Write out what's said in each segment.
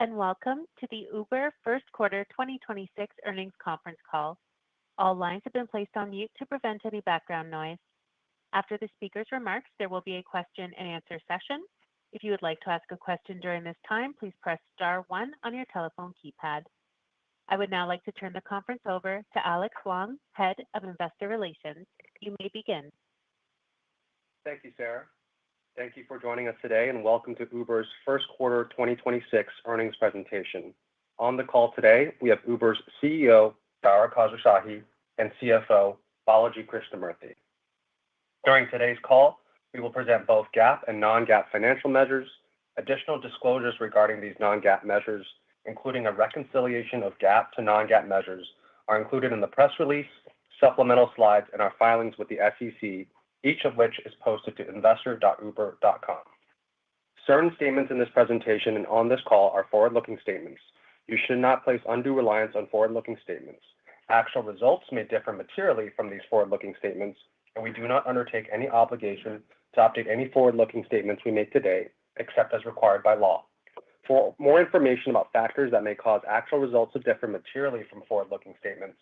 And welcome to the Uber First Quarter 2026 Earnings Conference Call. All lines have been placed on mute to prevent any background noise. After the speaker's remarks, there will be a question and answer session. If you would like to ask a question during this time, please press star one on your telephone keypad. I would now like to turn the conference over to Alex Wang, Head of Investor Relations. You may begin. Thank you, Sarah. Thank you for joining us today and welcome to Uber's First Quarter 2026 Earnings Presentation. On the call today, we have Uber's CEO, Dara Khosrowshahi, and CFO, Balaji Krishnamurthy. During today's call, we will present both GAAP and non-GAAP financial measures. Additional disclosures regarding these non-GAAP measures, including a reconciliation of GAAP to non-GAAP measures, are included in the press release, supplemental slides, and our filings with the SEC, each of which is posted to investor.uber.com. Certain statements in this presentation and on this call are forward-looking statements. You should not place undue reliance on forward-looking statements. Actual results may differ materially from these forward-looking statements, and we do not undertake any obligation to update any forward-looking statements we make today, except as required by law. For more information about factors that may cause actual results to differ materially from forward-looking statements,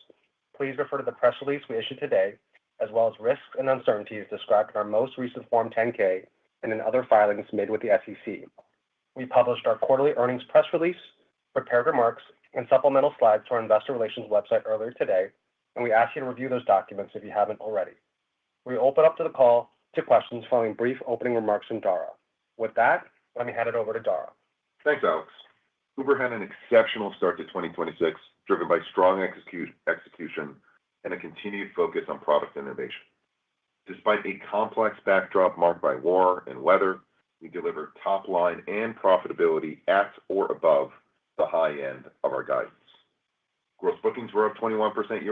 please refer to the press release we issued today, as well as risks and uncertainties described in our most recent Form 10-K and in other filings made with the SEC. We published our quarterly earnings press release, prepared remarks, and supplemental slides to our investor relations website earlier today, and we ask you to review those documents if you haven't already. We open up to the call to questions following brief opening remarks from Dara. With that, let me hand it over to Dara. Thanks, Alex. Uber had an exceptional start to 2026, driven by strong execution and a continued focus on product innovation. Despite a complex backdrop marked by war and weather, we delivered top line and profitability at or above the high end of our guidance. Gross bookings were up 21%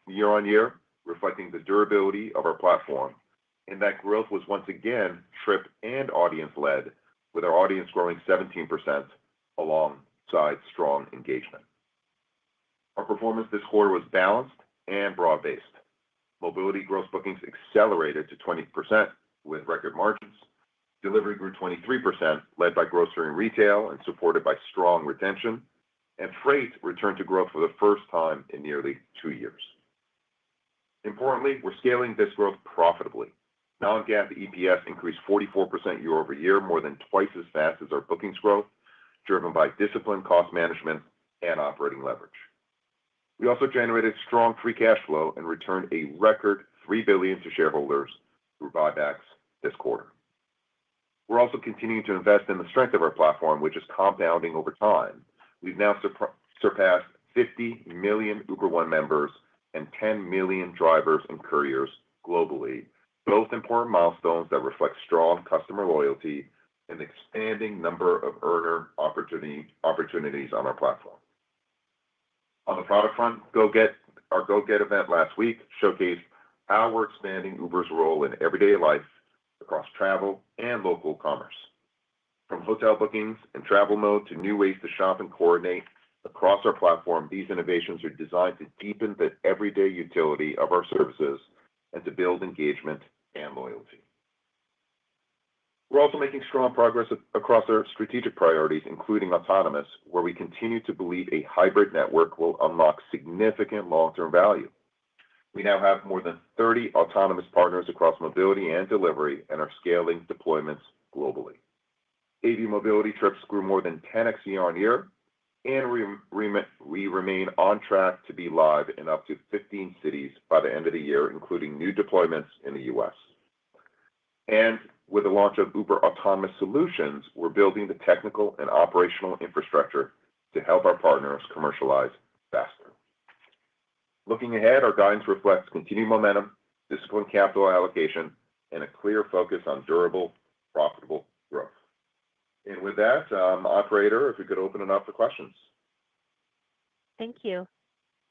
year-on-year, reflecting the durability of our platform, and that growth was once again trip and audience led, with our audience growing 17% alongside strong engagement. Our performance this quarter was balanced and broad-based. Mobility gross bookings accelerated to 20% with record margins. Delivery grew 23%, led by grocery and retail and supported by strong retention. And freight returned to growth for the first time in nearly 2 years. Importantly, we're scaling this growth profitably. Non-GAAP EPS increased 44% year-over-year, more than twice as fast as our bookings growth, driven by disciplined cost management and operating leverage. We also generated strong free cash flow and returned a record $3 billion to shareholders through buybacks this quarter. We're also continuing to invest in the strength of our platform, which is compounding over time. We've now surpassed 50 million Uber One members and 10 million drivers and couriers globally, both important milestones that reflect strong customer loyalty and expanding number of earner opportunities on our platform. On the product front, our Go Get event last week showcased how we're expanding Uber's role in everyday life across travel and local commerce. From hotel bookings and travel mode to new ways to shop and coordinate across our platform, these innovations are designed to deepen the everyday utility of our services and to build engagement and loyalty. We're also making strong progress across our strategic priorities, including autonomous, where we continue to believe a hybrid network will unlock significant long-term value. We now have more than 30 autonomous partners across mobility and delivery and are scaling deployments globally. AV mobility trips grew more than 10x year-on-year, and we remain on track to be live in up to 15 cities by the end of the year, including new deployments in the U.S. And with the launch of Uber Autonomous Solutions, we're building the technical and operational infrastructure to help our partners commercialize faster. Looking ahead, our guidance reflects continued momentum, disciplined capital allocation, and a clear focus on durable, profitable growth. And with that, operator, if we could open it up for questions. Thank you.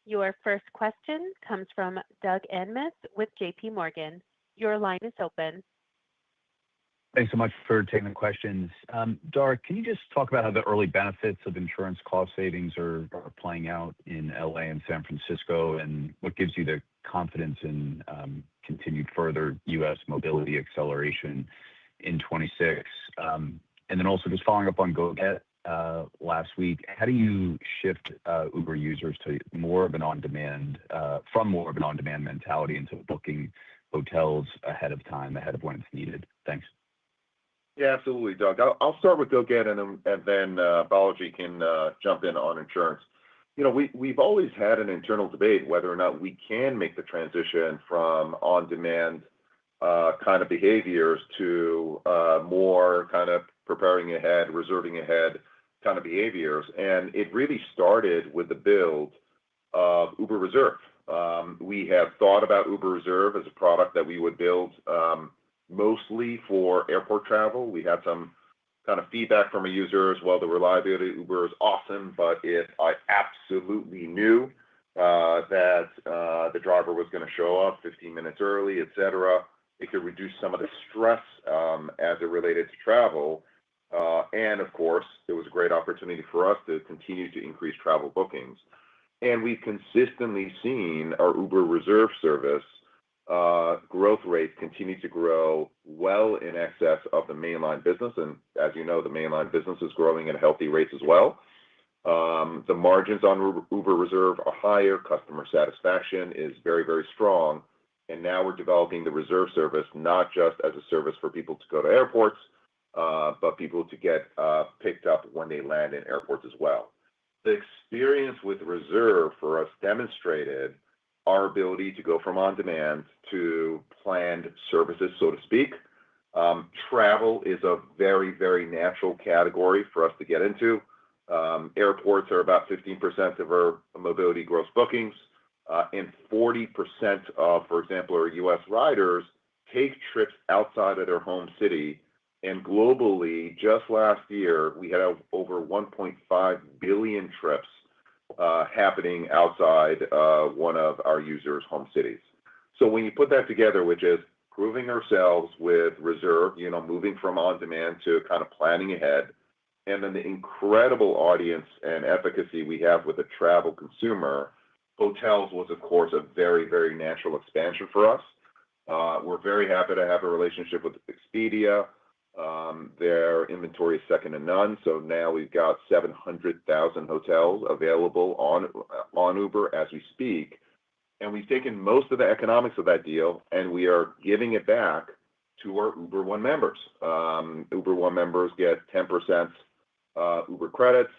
Your first question comes from Doug Anmuth with JP Morgan. Your line is open. Thanks so much for taking the questions. Dara, can you just talk about how the early benefits of insurance cost savings are playing out in LA and San Francisco, and what gives you the confidence in continued further U.S. mobility acceleration in 26? And then also just following up on Go Get, last week. How do you shift Uber users to more of an on-demand, from more of an on-demand mentality into booking hotels ahead of time, ahead of when it's needed? Thanks. Yeah, absolutely, Doug. I'll start with GoGet, and then Balaji can jump in on insurance. We've always had an internal debate whether or not we can make the transition from on-demand kind of behaviors to more kind of preparing ahead, reserving ahead kind of behaviors. And it really started with the build of Uber Reserve. We have thought about Uber Reserve as a product that we would build mostly for airport travel. We had some kind of feedback from a user as well. The reliability of Uber is awesome, but if I absolutely knew that the driver was going to show up 15 minutes early, etc., it could reduce some of the stress as it related to travel. And of course, it was a great opportunity for us to continue to increase travel bookings. And we've consistently seen our Uber Reserve service growth rates continue to grow well in excess of the mainline business. And as you know, the mainline business is growing at a healthy rate as well. The margins on Uber Reserve are higher. Customer satisfaction is very, very strong. And now we're developing the Reserve service not just as a service for people to go to airports, but people to get picked up when they land in airports as well. The experience with Reserve for us demonstrated our ability to go from on-demand to planned services, so to speak. Travel is a very, very natural category for us to get into. Airports are about 15% of our mobility gross bookings, and 40% of, for example, our U.S. riders take trips outside of their home city. And globally, just last year, we had over 1.5 billion trips happening outside one of our users' home cities. So when you put that together, which is proving ourselves with Reserve, moving from on-demand to kind of planning ahead, and then the incredible audience and efficacy we have with the travel consumer, hotels was, of course, a very, very natural expansion for us. We're very happy to have a relationship with Expedia. Their inventory is second to none. So now we've got 700,000 hotels available on Uber as we speak. And we've taken most of the economics of that deal, and we are giving it back to our Uber One members. Uber One members get 10% Uber credits.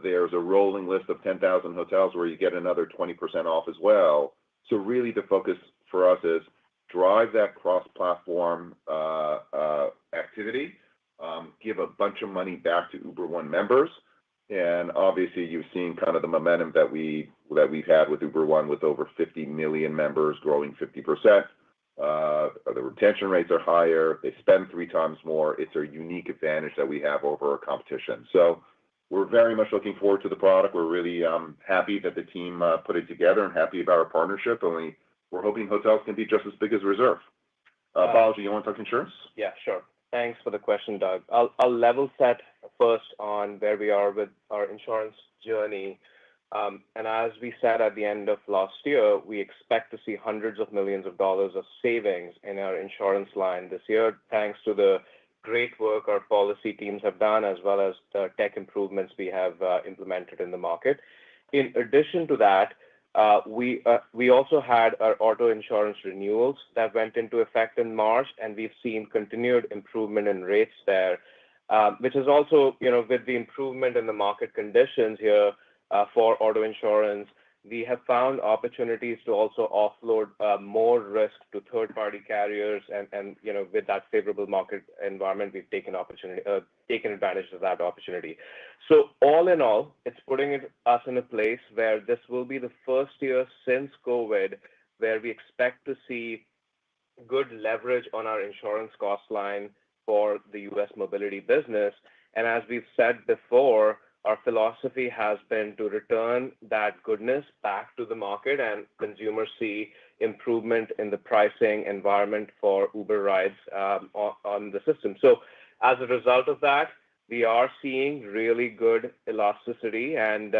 There's a rolling list of 10,000 hotels where you get another 20% off as well. So really the focus for us is drive that cross-platform activity, give a bunch of money back to Uber One members. And obviously, you've seen kind of the momentum that we've had with Uber One with over 50 million members growing 50%. The retention rates are higher. They spend 3 times more. It's a unique advantage that we have over our competition. So we're very much looking forward to the product. We're really happy that the team put it together and happy about our partnership. And we're hoping hotels can be just as big as Reserve. Balaji, you want to talk insurance? Yeah, sure. Thanks for the question, Doug. I'll level set first on where we are with our insurance journey. And as we said at the end of last year, we expect to see hundreds of millions of dollars of savings in our insurance line this year, thanks to the great work our policy teams have done, as well as the tech improvements we have implemented in the market. In addition to that, we also had our auto insurance renewals that went into effect in March, and we've seen continued improvement in rates there, which is also, with the improvement in the market conditions here for auto insurance, we have found opportunities to also offload more risk to third-party carriers. And with that favorable market environment, we've taken advantage of that opportunity. So all in all, it's putting us in a place where this will be the first year since COVID where we expect to see good leverage on our insurance cost line for the U.S. mobility business. And as we've said before, our philosophy has been to return that goodness back to the market and consumers see improvement in the pricing environment for Uber rides on the system. So as a result of that, we are seeing really good elasticity. And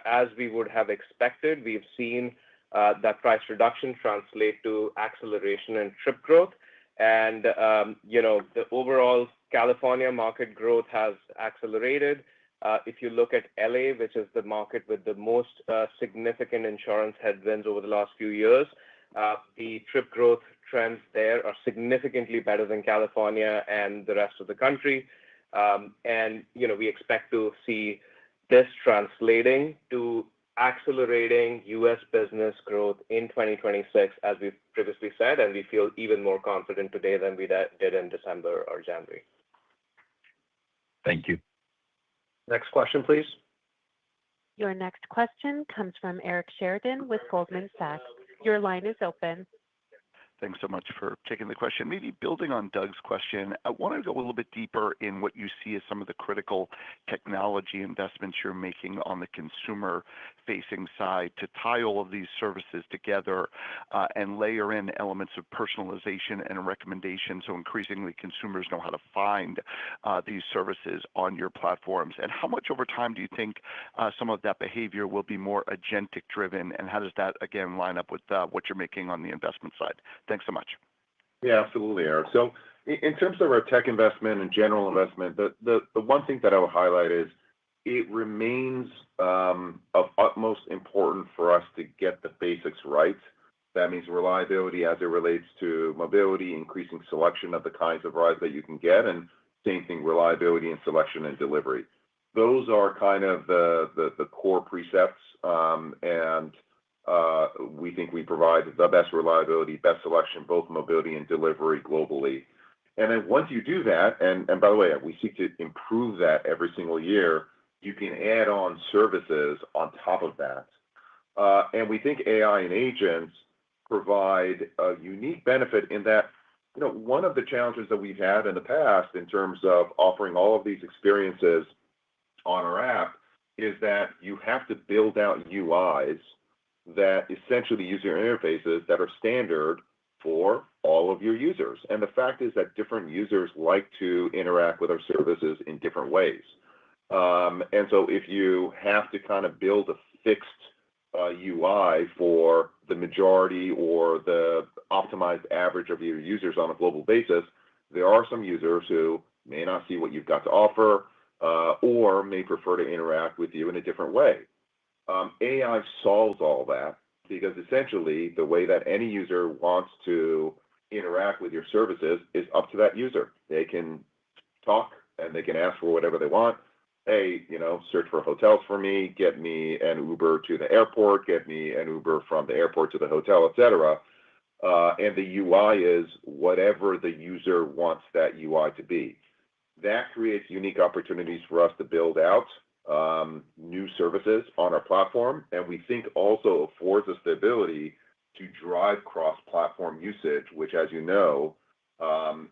as we would have expected, we've seen that price reduction translate to acceleration and trip growth. And, the overall California market growth has accelerated. If you look at LA, which is the market with the most significant insurance headwinds over the last few years, the trip growth trends there are significantly better than California and the rest of the country. We expect to see this translating to accelerating U.S. business growth in 2026, as we've previously said, and we feel even more confident today than we did in December or January. Thank you. Next question, please. Your next question comes from Eric Sheridan with Goldman Sachs. Your line is open. Thanks so much for taking the question. Maybe building on Doug's question, I want to go a little bit deeper in what you see as some of the critical technology investments you're making on the consumer-facing side to tie all of these services together and layer in elements of personalization and recommendation so increasingly consumers know how to find these services on your platforms. And how much over time do you think some of that behavior will be more agentic driven, and how does that, again, line up with what you're making on the investment side? Thanks so much. Yeah, absolutely, Eric. So in terms of our tech investment and general investment, the one thing that I would highlight is it remains of utmost importance for us to get the basics right. That means reliability as it relates to mobility, increasing selection of the kinds of rides that you can get, and same thing, reliability and selection and delivery. Those are kind of the core precepts, and we think we provide the best reliability, best selection, both mobility and delivery globally. And then once you do that, and by the way, we seek to improve that every single year, you can add on services on top of that. And we think AI and agents provide a unique benefit in that, one of the challenges that we've had in the past in terms of offering all of these experiences on our app is that you have to build out UIs that essentially user interfaces that are standard for all of your users. And the fact is that different users like to interact with our services in different ways. And so if you have to kind of build a fixed UI for the majority or the optimized average of your users on a global basis, there are some users who may not see what you've got to offer or may prefer to interact with you in a different way. AI solves all that because essentially the way that any user wants to interact with your services is up to that user. They can talk and they can ask for whatever they want. Hey, search for hotels for me, get me an Uber to the airport, get me an Uber from the airport to the hotel, etc. And the UI is whatever the user wants that UI to be. That creates unique opportunities for us to build out new services on our platform, and we think also affords us the ability to drive cross-platform usage, which, as you know,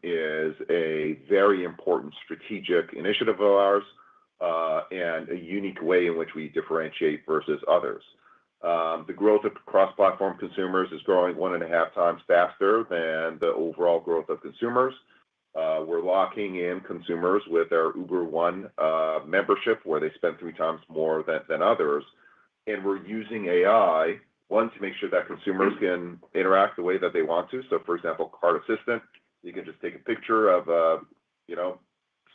is a very important strategic initiative of ours and a unique way in which we differentiate versus others. The growth of cross-platform consumers is growing 1.5 times faster than the overall growth of consumers. We're locking in consumers with our Uber One membership, where they spend 3 times more than others. And we're using AI, one, to make sure that consumers can interact the way that they want to. So, for example, Cart Assistant, you can just take a picture of,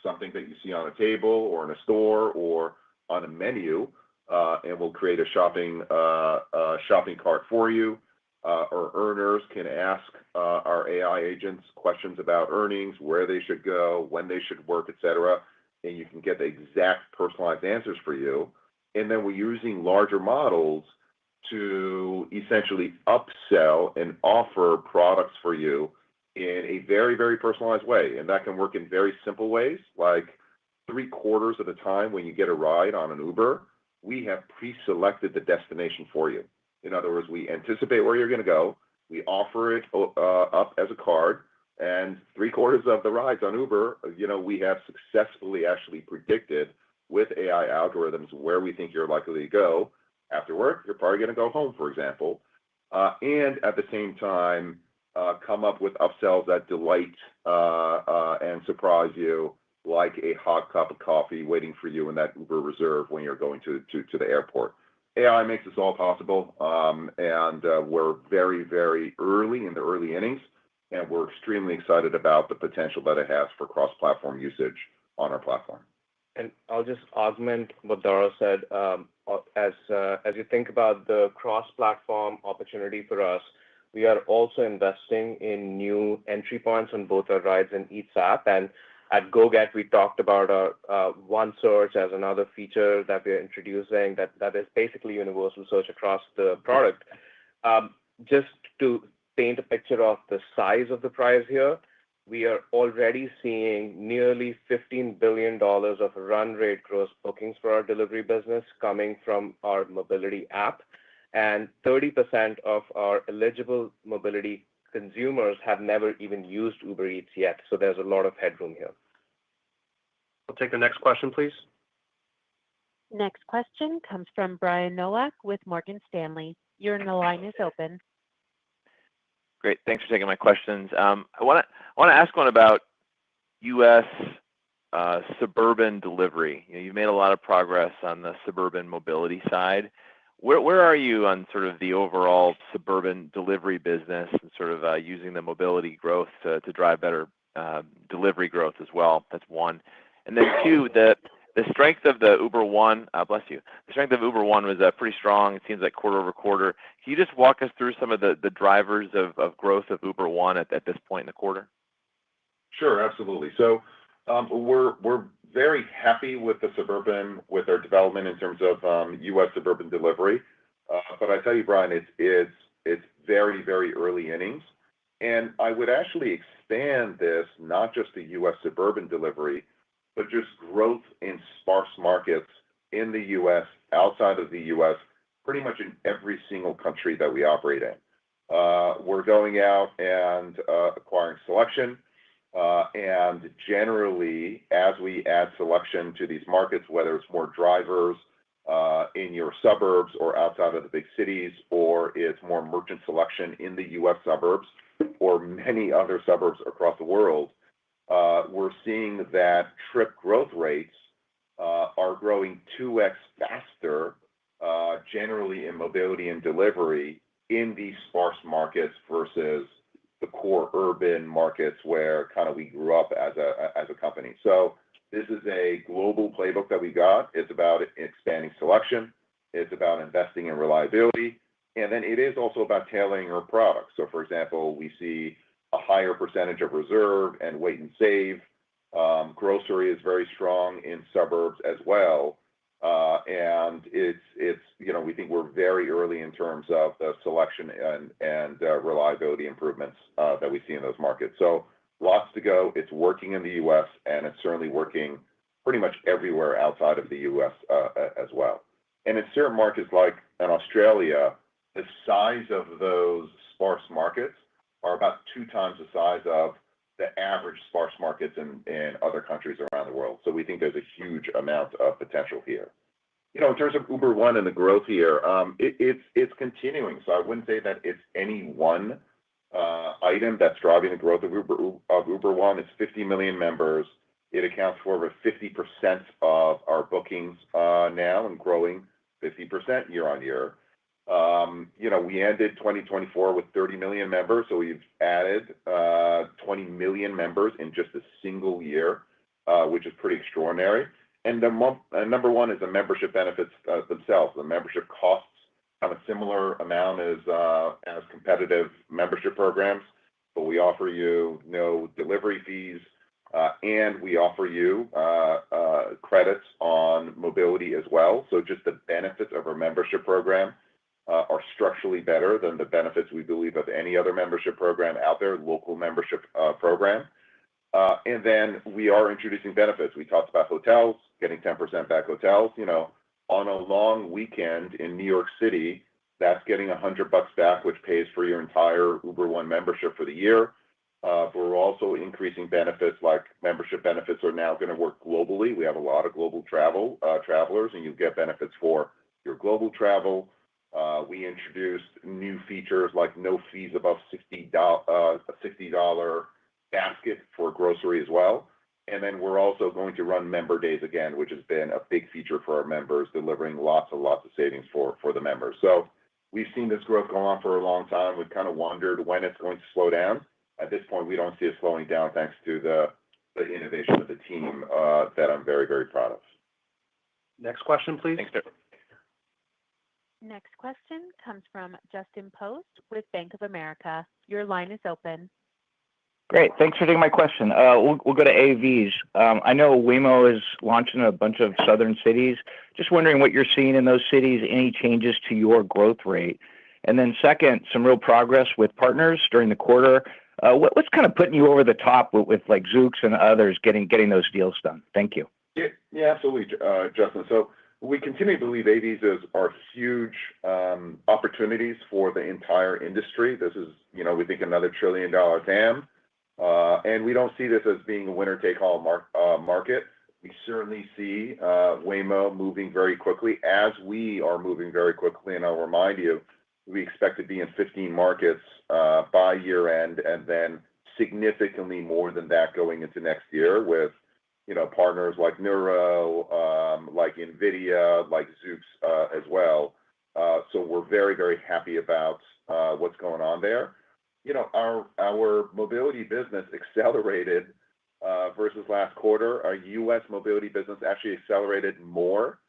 something that you see on a table or in a store or on a menu, and we'll create a shopping cart for you. Our earners can ask our AI agents questions about earnings, where they should go, when they should work, etc., and you can get the exact personalized answers for you. And then we're using larger models to essentially upsell and offer products for you in a very, very personalized way. And that can work in very simple ways, like 3/4 of the time when you get a ride on an Uber, we have pre-selected the destination for you. In other words, we anticipate where you're going to go. We offer it up as a card, and 3/4 of the rides on Uber, we have successfully actually predicted with AI algorithms where we think you're likely to go. After work, you're probably going to go home, for example, and at the same time, come up with upsells that delight and surprise you, like a hot cup of coffee waiting for you in that Uber reserve when you're going to the airport. AI makes this all possible, and we're very, very early in the early innings and we're extremely excited about the potential that it has for cross-platform usage on our platform. And I'll just augment what Dara said. As you think about the cross-platform opportunity for us, we are also investing in new entry points on both our Rides and Eats app. And at GoGet, we talked about our One Search as another feature that we're introducing that is basically universal search across the product. Just to paint a picture of the size of the prize here, we are already seeing nearly $15 billion of run rate gross bookings for our delivery business coming from our mobility app. And 30% of our eligible mobility consumers have never even used Uber Eats yet. So there's a lot of headroom here. We'll take the next question, please. Next question comes from Brian Nowak with Morgan Stanley. Your line is open. Great. Thanks for taking my questions. I want to ask one about U.S. Suburban delivery. You've made a lot of progress on the Suburban mobility side. Where are you on sort of the overall Suburban delivery business and sort of using the mobility growth to drive better delivery growth as well? That's one. And then two, the strength of the Uber One, bless you, the strength of Uber One was pretty strong. It seems like quarter over quarter. Can you just walk us through some of the drivers of growth of Uber One at this point in the quarter? Sure, absolutely. So we're very happy with the Suburban, with our development in terms of U.S. Suburban delivery. But I tell you, Brian, it's very, very early innings. And I would actually expand this, not just the U.S. Suburban delivery, but just growth in sparse markets in the U.S., outside of the U.S., pretty much in every single country that we operate in. We're going out and acquiring selection. And generally, as we add selection to these markets, whether it's more drivers in your suburbs or outside of the big cities, or it's more merchant selection in the U.S. suburbs or many other suburbs across the world, we're seeing that trip growth rates are growing 2x faster, generally in mobility and delivery in these sparse markets versus the core urban markets where kind of we grew up as a company. So this is a global playbook that we got. It's about expanding selection. It's about investing in reliability. And then it is also about tailoring our products. So, for example, we see a higher percentage of reserve and wait and save. Grocery is very strong in suburbs as well. And we think we're very early in terms of the selection and reliability improvements that we see in those markets. So lots to go. It's working in the U.S., and it's certainly working pretty much everywhere outside of the U.S. As well. And in certain markets like in Australia, the size of those sparse markets are about 2 times the size of the average sparse markets in other countries around the world. So we think there's a huge amount of potential here. In terms of Uber One and the growth here, it's continuing. So I wouldn't say that it's any one item that's driving the growth of Uber One. It's 50 million members. It accounts for over 50% of our bookings now and growing 50% year on year. We ended 2024 with 30 million members, so we've added 20 million members in just a single year, which is pretty extraordinary. And number one is the membership benefits themselves. The membership costs kind of similar amount as competitive membership programs, but we offer you no delivery fees, and we offer you credits on mobility as well. So just the benefits of our membership program are structurally better than the benefits we believe of any other membership program out there, local membership program. And then we are introducing benefits. We talked about hotels, getting 10% back hotels. On a long weekend in New York City, that's getting $100 back, which pays for your entire Uber One membership for the year. We're also increasing benefits, like membership benefits are now going to work globally. We have a lot of global travelers, and you get benefits for your global travel. We introduced new features like no fees above $60 basket for grocery as well. And then we're also going to run member days again, which has been a big feature for our members, delivering lots and lots of savings for the members. So we've seen this growth go on for a long time. We've kind of wondered when it's going to slow down. at this point, we don't see it slowing down thanks to the innovation of the team that I'm very, very proud of. Next question, please. Thanks, sir. Next question comes from Justin Post with Bank of America. Your line is open. Great. Thanks for taking my question. We'll go to AVs. I know Waymo is launching a bunch of southern cities. Just wondering what you're seeing in those cities, any changes to your growth rate. And then second, some real progress with partners during the quarter. What's kind of putting you over the top with like Zoox and others getting those deals done? Thank you. Yeah, absolutely, Justin. So we continue to believe AVs are huge opportunities for the entire industry. This is, we think another $1 trillion TAM. And we don't see this as being a winner-take-all market. We certainly see Waymo moving very quickly as we are moving very quickly. And I'll remind you, we expect to be in 15 markets by year end, and then significantly more than that going into next year with partners like Neuro, like NVIDIA, like Zoox as well. So we're very, very happy about what's going on there. Our mobility business accelerated versus last quarter. Our U.S. mobility business actually accelerated more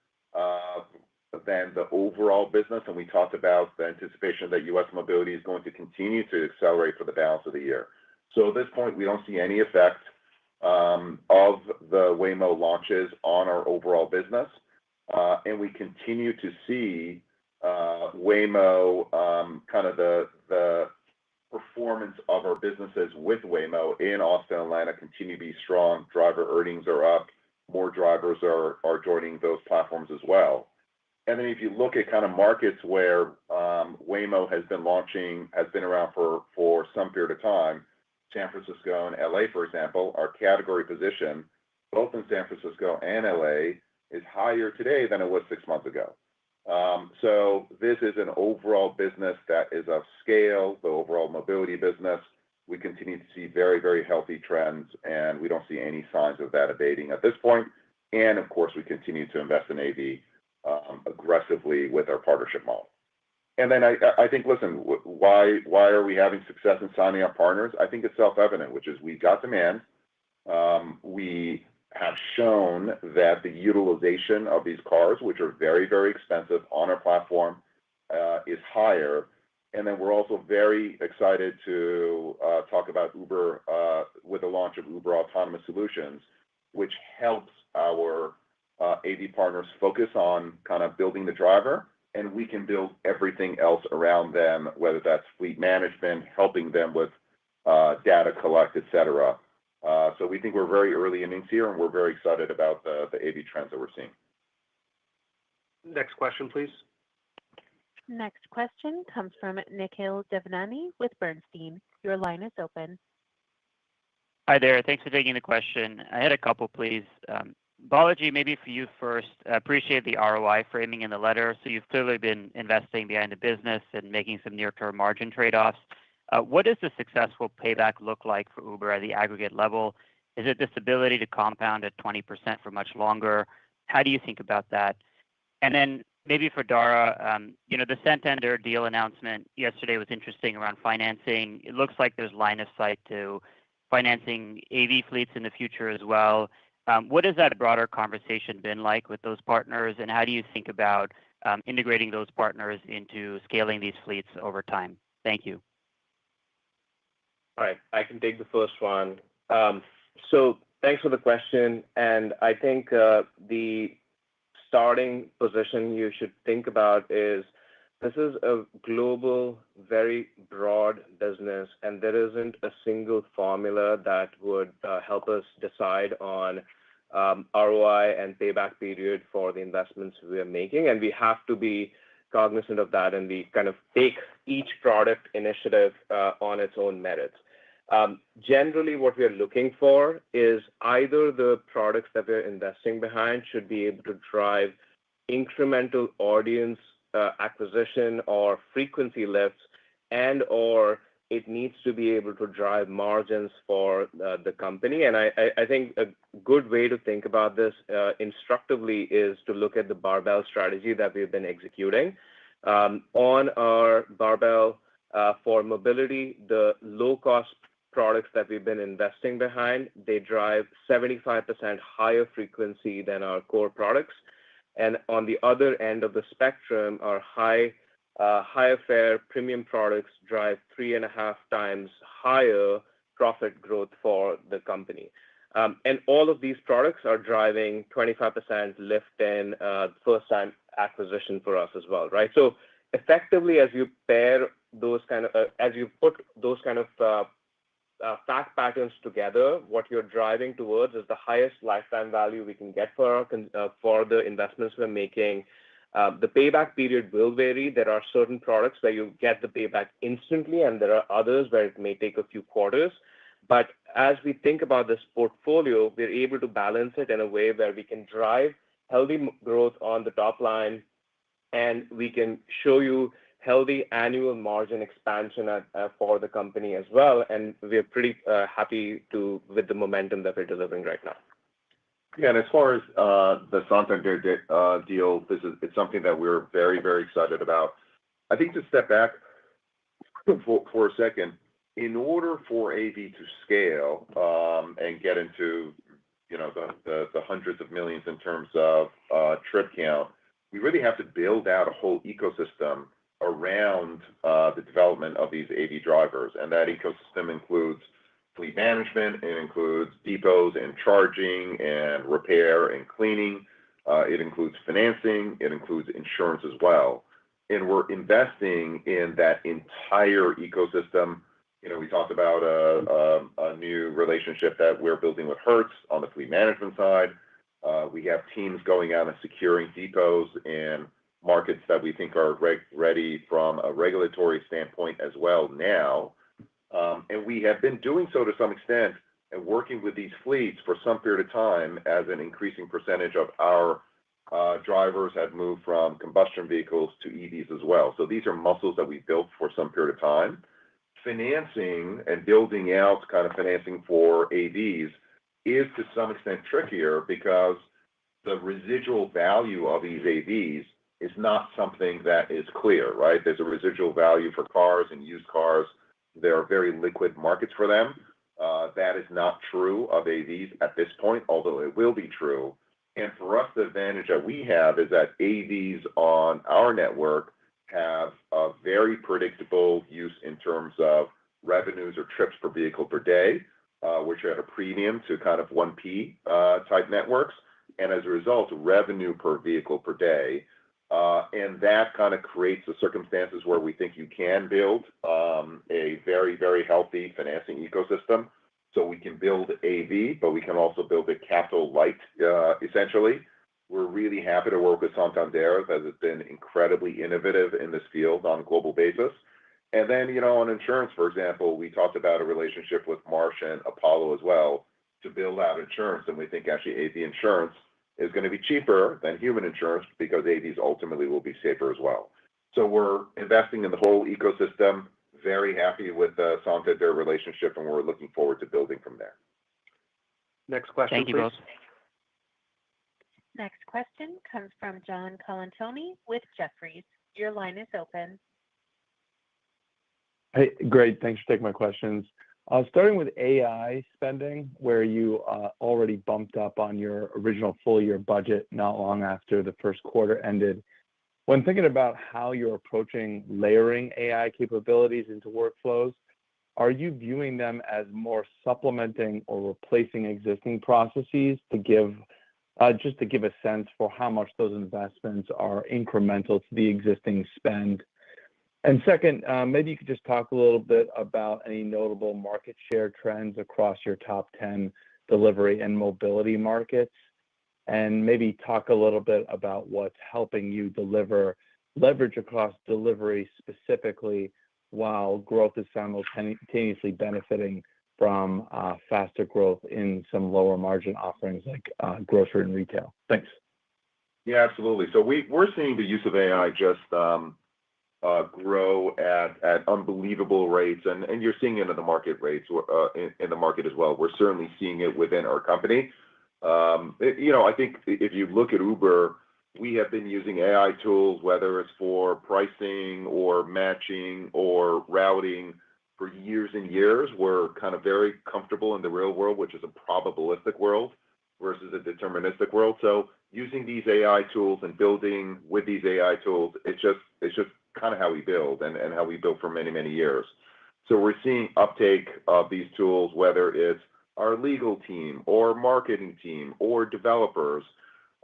than the overall business. And we talked about the anticipation that U.S. mobility is going to continue to accelerate for the balance of the year. So at this point, we don't see any effect of the Waymo launches on our overall business. And we continue to see Waymo, kind of the performance of our businesses with Waymo in Austin, Atlanta continue to be strong. Driver earnings are up. More drivers are joining those platforms as well. And then if you look at kind of markets where Waymo has been around for some period of time, San Francisco and LA, for example, our category position, both in San Francisco and LA, is higher today than it was 6 months ago. So this is an overall business that is of scale, the overall mobility business. We continue to see very, very healthy trends, and we don't see any signs of that abating at this point. And of course, we continue to invest in AV aggressively with our partnership model. And then I think, listen, why are we having success in signing up partners? I think it's self-evident, which is we've got demand. We have shown that the utilization of these cars, which are very, very expensive on our platform, is higher. And then we're also very excited to talk about Uber with the launch of Uber Autonomous Solutions, which helps our AV partners focus on kind of building the driver, and we can build everything else around them, whether that's fleet management, helping them with data collect, et cetera. So we think we're very early innings here, and we're very excited about the AV trends that we're seeing. Next question, please. Next question comes from Nikhil Devnani with Bernstein. Your line is open. Hi there. Thanks for taking the question. I had a couple, please. Balaji, maybe for you first. Appreciate the ROI framing in the letter. So you've clearly been investing behind the business and making some near-term margin trade-offs. What does the successful payback look like for Uber at the aggregate level? Is it this ability to compound at 20% for much longer? How do you think about that? And then maybe for Dara, the Santander deal announcement yesterday was interesting around financing. It looks like there's line of sight to financing AV fleets in the future as well. What has that broader conversation been like with those partners, and how do you think about integrating those partners into scaling these fleets over time? Thank you. All right, I can take the first one. So thanks for the question. And I think the starting position you should think about is this is a global, very broad business, and there isn't a single formula that would help us decide on ROI and payback period for the investments we are making. And we have to be cognizant of that, and we kind of take each product initiative on its own merits. Generally, what we are looking for is either the products that we're investing behind should be able to drive incremental audience acquisition or frequency lifts, and/or it needs to be able to drive margins for the company. And I think a good way to think about this instructively is to look at the barbell strategy that we've been executing. On our barbell for mobility, the low-cost products that we've been investing behind, they drive 75% higher frequency than our core products. And on the other end of the spectrum, our higher fare premium products drive 3.5 times higher profit growth for the company. And all of these products are driving 25% lift in first-time acquisition for us as well, right? So effectively, as you pair those as you put those fact patterns together, what you're driving towards is the highest lifetime value we can get for the investments we're making. The payback period will vary. There are certain products where you get the payback instantly, and there are others where it may take a few quarters. But as we think about this portfolio, we're able to balance it in a way where we can drive healthy growth on the top line, and we can show you healthy annual margin expansion for the company as well. And we're pretty happy with the momentum that we're delivering right now. Yeah, and as far as the Santander deal, it's something that we're very, very excited about. I think to step back for a second, in order for AV to scale and get into the hundreds of millions in terms of trip count, we really have to build out a whole ecosystem around the development of these AV drivers. And that ecosystem includes fleet management, it includes depots and charging and repair and cleaning. It includes financing, it includes insurance as well. And we're investing in that entire ecosystem. We talked about a new relationship that we're building with Hertz on the fleet management side. We have teams going out and securing depots in markets that we think are ready from a regulatory standpoint as well now. And we have been doing so to some extent and working with these fleets for some period of time as an increasing percentage of our drivers have moved from combustion vehicles to EVs as well. So these are muscles that we built for some period of time. Financing and building out financing for AVs is to some extent trickier because the residual value of these AVs is not something that is clear, right? There's a residual value for cars and used cars. There are very liquid markets for them. That is not true of AVs at this point, although it will be true. And for us, the advantage that we have is that AVs on our network have a very predictable use in terms of revenues or trips per vehicle per day, which are at a premium to 1P type networks. And as a result, revenue per vehicle per day. And that creates the circumstances where we think you can build a very, very healthy financing ecosystem. So we can build AV, but we can also build a capital light, essentially. We're really happy to work with Santander, as it's been incredibly innovative in this field on a global basis. And then, on insurance, for example, we talked about a relationship with Marsh and Apollo as well to build out insurance. And we think actually AV insurance is going to be cheaper than human insurance because AVs ultimately will be safer as well. So we're investing in the whole ecosystem, very happy with the Santander relationship, and we're looking forward to building from there. Next question, Thank you please. both. Next question comes from John Colantoni with Jefferies. Your line is open. Hey, great. Thanks for taking my questions. Starting with AI spending, where you already bumped up on your original full-year budget not long after the first quarter ended. When thinking about how you're approaching layering AI capabilities into workflows, are you viewing them as more supplementing or replacing existing processes to give a sense for how much those investments are incremental to the existing spend? And second, maybe you could just talk a little bit about any notable market share trends across your top 10 delivery and mobility markets, and maybe talk a little bit about what's helping you deliver leverage across delivery specifically while growth is simultaneously benefiting from faster growth in some lower margin offerings like grocery and retail. Thanks. Yeah, absolutely. So we're seeing the use of AI just grow at unbelievable rates, and you're seeing it in the market rates in the market as well. We're certainly seeing it within our company. I think if you look at Uber, we have been using AI tools, whether it's for pricing or matching or routing, for years and years, we're kind of very comfortable in the real world, which is a probabilistic world versus a deterministic world. So using these AI tools and building with these AI tools, it's just kind of how we build and how we built for many, many years. So we're seeing uptake of these tools, whether it's our legal team or marketing team or developers.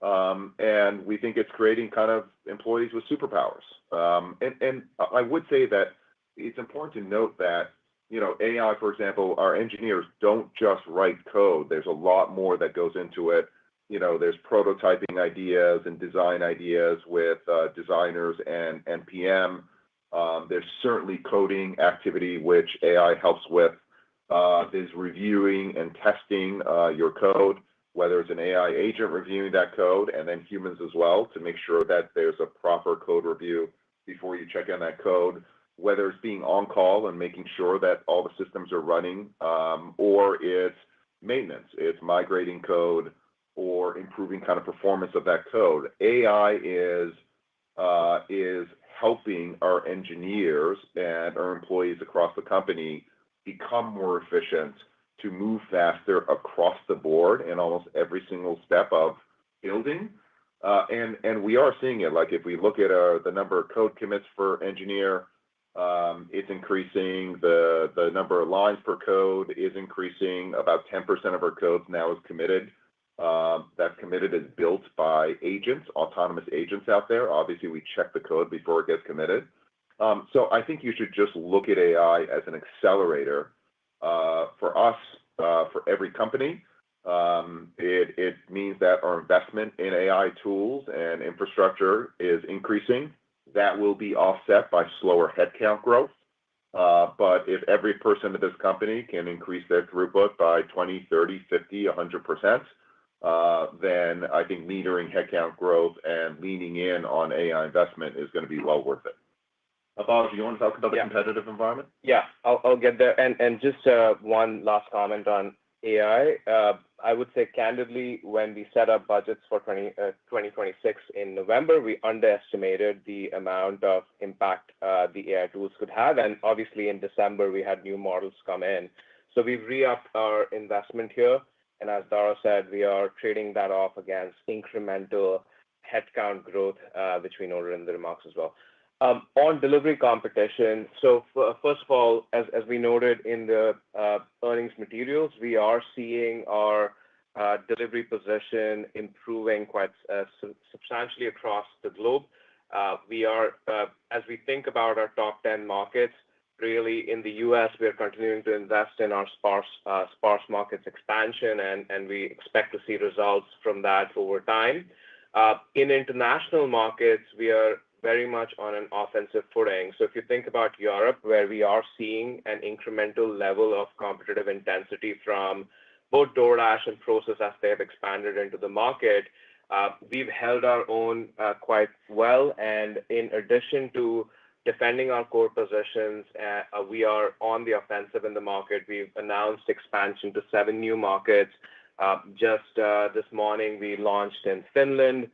And we think it's creating kind of employees with superpowers. And I would say that it's important to note that, AI, for example, our engineers don't just write code. There's a lot more that goes into it. There's prototyping ideas and design ideas with designers and PM. There's certainly coding activity, which AI helps with. There's reviewing and testing your code, whether it's an AI agent reviewing that code and then humans as well to make sure that there's a proper code review before you check in that code, whether it's being on call and making sure that all the systems are running, or it's maintenance, it's migrating code or improving kind of performance of that code. AI is helping our engineers and our employees across the company become more efficient to move faster across the board in almost every single step of building. And we are seeing it. Like if we look at the number of code commits per engineer, it's increasing. The number of lines per code is increasing. About 10% of our code now is committed. That committed is built by agents, autonomous agents out there. Obviously, we check the code before it gets committed. So I think you should just look at AI as an accelerator for us, for every company. It means that our investment in AI tools and infrastructure is increasing. That will be offset by slower headcount growth. But if every person in this company can increase their throughput by 20, 30, 50, 100%, then I think metering headcount growth and leaning in on AI investment is going to be well worth it. Balaji, do you want to talk about the competitive environment? Yeah, I'll get there. And just one last comment on AI. I would say candidly, when we set up budgets for 2026 in November, we underestimated the amount of impact the AI tools could have. And obviously in December, we had new models come in. So we've re-upped our investment here. And as Dara said, we are trading that off against incremental headcount growth, which we noted in the remarks as well. On delivery competition, so first of all, as we noted in the earnings materials, we are seeing our delivery position improving quite substantially across the globe. We are, as we think about our top 10 markets, really in the U.S., we are continuing to invest in our sparse markets expansion, and we expect to see results from that over time. In international markets, we are very much on an offensive footing. So if you think about Europe, where we are seeing an incremental level of competitive intensity from both DoorDash and Prosus as they have expanded into the market, we've held our own quite well. And in addition to defending our core positions, we are on the offensive in the market. We've announced expansion to 7 new markets. Just this morning, we launched in Finland.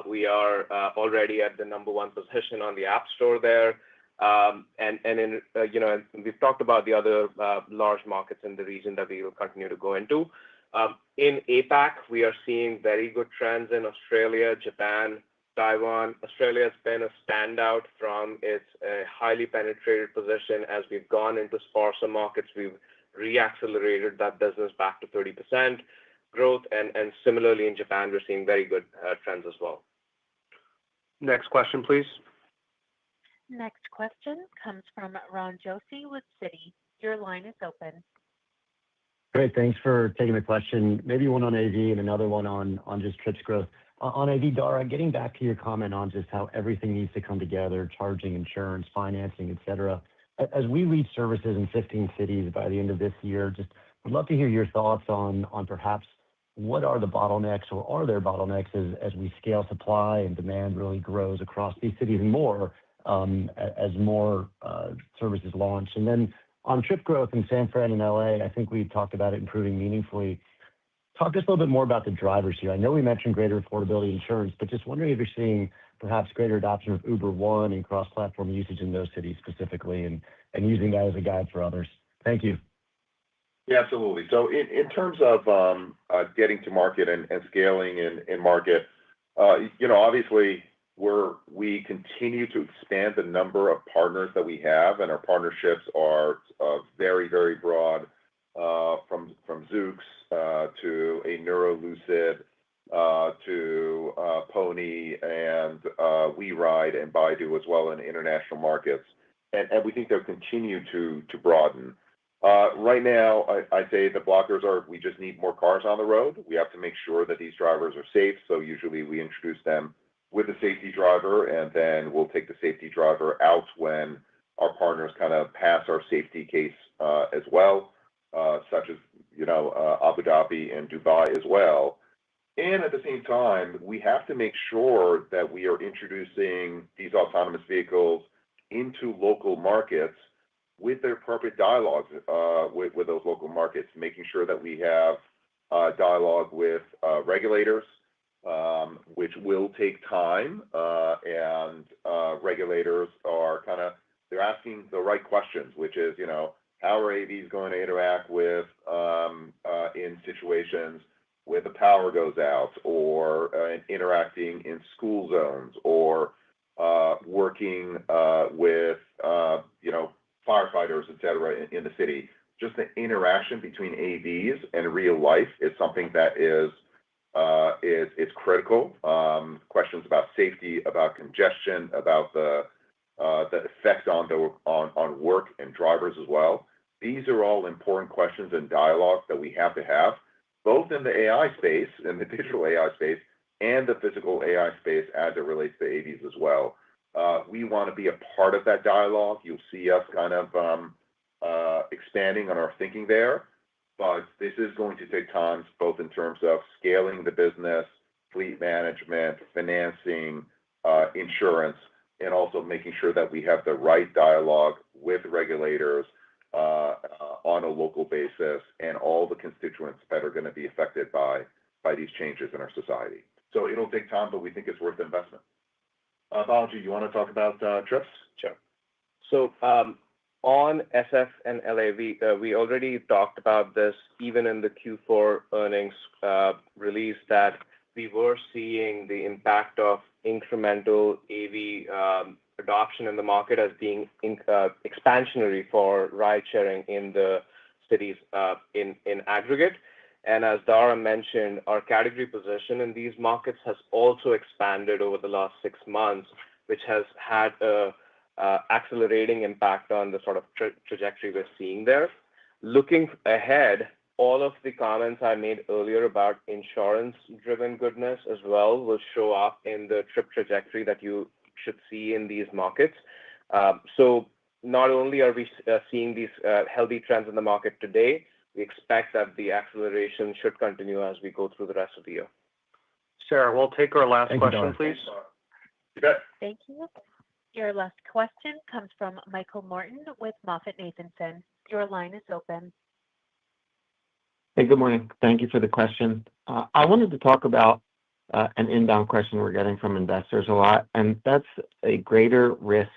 We are already at the number 1 position on the App Store there. And we've talked about the other large markets in the region that we will continue to go into. In APAC, we are seeing very good trends in Australia, Japan, Taiwan. Australia has been a standout from its highly penetrated position. As we've gone into sparser markets, we've reaccelerated that business back to 30% growth. And similarly in Japan, we're seeing very good trends as well. Next question, please. Next question comes from Ron Josey with Citi. Your line is open. Great. Thanks for taking the question. Maybe one on AV and another one on just trips growth. On AV, Dara, getting back to your comment on just how everything needs to come together, charging, insurance, financing, et cetera. As we reach services in 15 cities by the end of this year, just would love to hear your thoughts on perhaps what are the bottlenecks, or are there bottlenecks as we scale supply and demand really grows across these cities and more as more services launch? And then on trip growth in San Fran and LA, I think we talked about it improving meaningfully. Talk just a little bit more about the drivers here. I know we mentioned greater affordability insurance, but just wondering if you're seeing perhaps greater adoption of Uber One and cross-platform usage in those cities specifically, and using that as a guide for others. Thank you. Yeah, absolutely. So in terms of getting to market and scaling in market, obviously we continue to expand the number of partners that we have, and our partnerships are very, very broad, from Zoox to a Neurolucid to Pony and WeRide and Baidu as well in international markets. And we think they'll continue to broaden. Right now, I'd say the blockers are we just need more cars on the road. We have to make sure that these drivers are safe. So usually we introduce them with a safety driver, and then we'll take the safety driver out when our partners kind of pass our safety case as well, such as Abu Dhabi and Dubai as well. And at the same time, we have to make sure that we are introducing these autonomous vehicles into local markets with the appropriate dialogue with those local markets, making sure that we have dialogue with regulators, which will take time, and regulators are they're asking the right questions, which is, how are AVs going to interact with in situations where the power goes out, or interacting in school zones, or working with firefighters, et cetera, in the city. Just the interaction between AVs and real life is something that is critical. Questions about safety, about congestion, about the effect on work and drivers as well. These are all important questions and dialogues that we have to have, both in the AI space, in the digital AI space, and the physical AI space as it relates to AVs as well. We want to be a part of that dialogue. You'll see us expanding on our thinking there, but this is going to take time, both in terms of scaling the business, fleet management, financing, insurance, and also making sure that we have the right dialogue with regulators on a local basis and all the constituents that are going to be affected by these changes in our society. So it'll take time, but we think it's worth the investment. Balaji, you want to talk about trips? Sure. So on SF and LAV, we already talked about this even in the Q4 earnings release, that we were seeing the impact of incremental AV adoption in the market as being expansionary for ride sharing in the cities in aggregate. And as Dara mentioned, our category position in these markets has also expanded over the last 6 months, which has had a accelerating impact on the sort of trajectory we're seeing there. Looking ahead, all of the comments I made earlier about insurance-driven goodness as well will show up in the trip trajectory that you should see in these markets. So not only are we seeing these healthy trends in the market today, we expect that the acceleration should continue as we go through the rest of the year. Sarah, we'll take our last Thank you, question, Dara. please. You bet. Thank you. Your last question comes from Michael Morton with MoffettNathanson. Your line is open. Hey, good morning. Thank you for the question. I wanted to talk about an inbound question we're getting from investors a lot, and that's a greater risk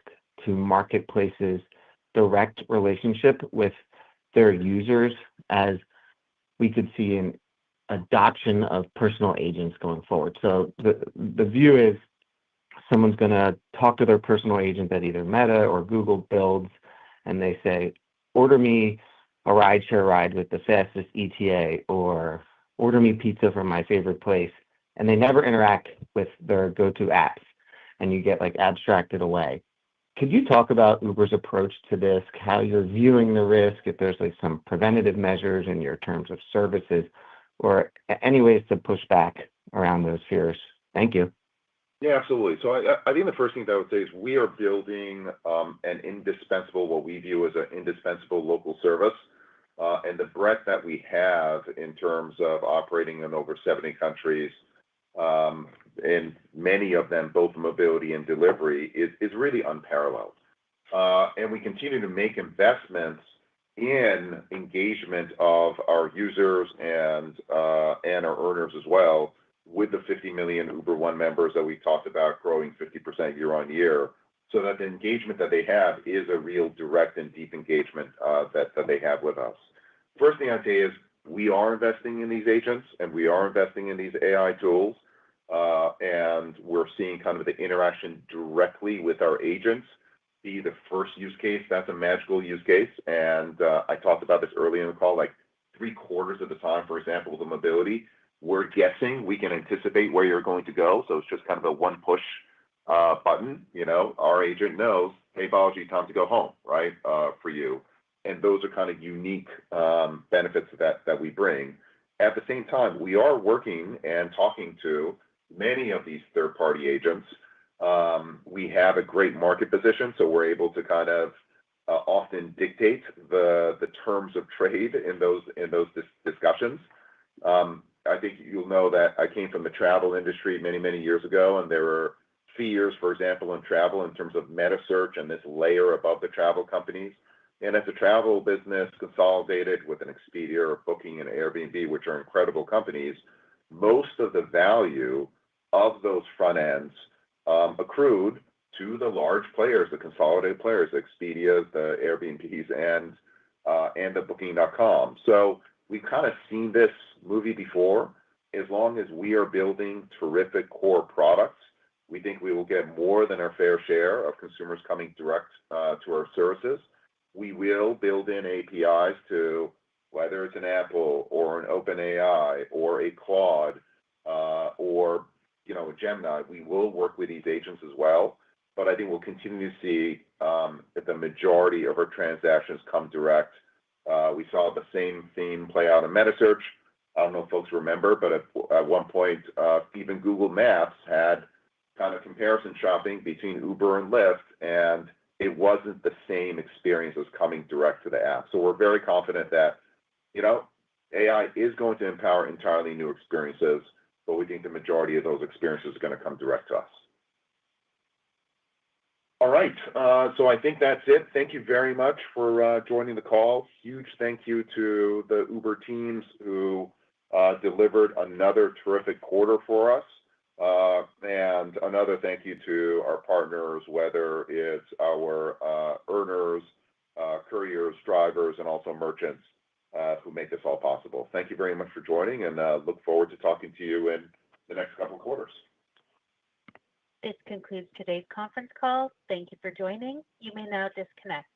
to marketplaces' direct relationship with their users, as we could see an adoption of personal agents going forward. So the view is someone's going to talk to their personal agent that either Meta or Google builds, and they say, order me a rideshare ride with the fastest ETA, or order me pizza from my favorite place. And they never interact with their go-to apps, and you get abstracted away. Could you talk about Uber's approach to this, how you're viewing the risk, if there's some preventative measures in your terms of services, or any ways to push back around those fears? Thank you. Yeah, absolutely. So I think the first thing that I would say is we are building an indispensable, what we view as an indispensable local service. And the breadth that we have in terms of operating in over 70 countries, and many of them, both mobility and delivery, is really unparalleled. And we continue to make investments in engagement of our users and our earners as well, with the 50 million Uber One members that we talked about growing 50% year on year, so that the engagement that they have is a real direct and deep engagement that they have with us. First thing I'd say is we are investing in these agents and we are investing in these AI tools, and we're seeing kind of the interaction directly with our agents be the first use case. That's a magical use case. And I talked about this earlier in the call, like 3/4 of the time, for example, with the mobility, we're guessing we can anticipate where you're going to go. So it's just kind of a one push button. Our agent knows, hey, Balaji, time to go home, right, for you. And those are kind of unique benefits that we bring. At the same time, we are working and talking to many of these third-party agents. We have a great market position, so we're able to kind of often dictate the terms of trade in those discussions. I think you'll know that I came from the travel industry many, many years ago, and there were fears, for example, in travel in terms of meta search and this layer above the travel companies. And as the travel business consolidated with an Expedia or Booking and Airbnb, which are incredible companies, most of the value of those front ends accrued to the large players, the consolidated players, the Expedias, the Airbnbs, and the Booking.com. So we've kind of seen this movie before. As long as we are building terrific core products, we think we will get more than our fair share of consumers coming direct to our services. We will build in APIs to whether it's an Apple or an OpenAI or a Claude or a Gemini. We will work with these agents as well, but I think we'll continue to see the majority of our transactions come direct. We saw the same theme play out in MetaSearch. I don't know if folks remember, but at one point, even Google Maps had kind of comparison shopping between Uber and Lyft, and it wasn't the same experience as coming direct to the app. So we're very confident that, AI is going to empower entirely new experiences, but we think the majority of those experiences are going to come direct to us. All right. So I think that's it. Thank you very much for joining the call. Huge thank you to the Uber teams who delivered another terrific quarter for us. And another thank you to our partners, whether it's our earners, couriers, drivers, and also merchants who make this all possible. Thank you very much for joining, and look forward to talking to you in the next couple of quarters. This concludes today's conference call. Thank you for joining. You may now disconnect.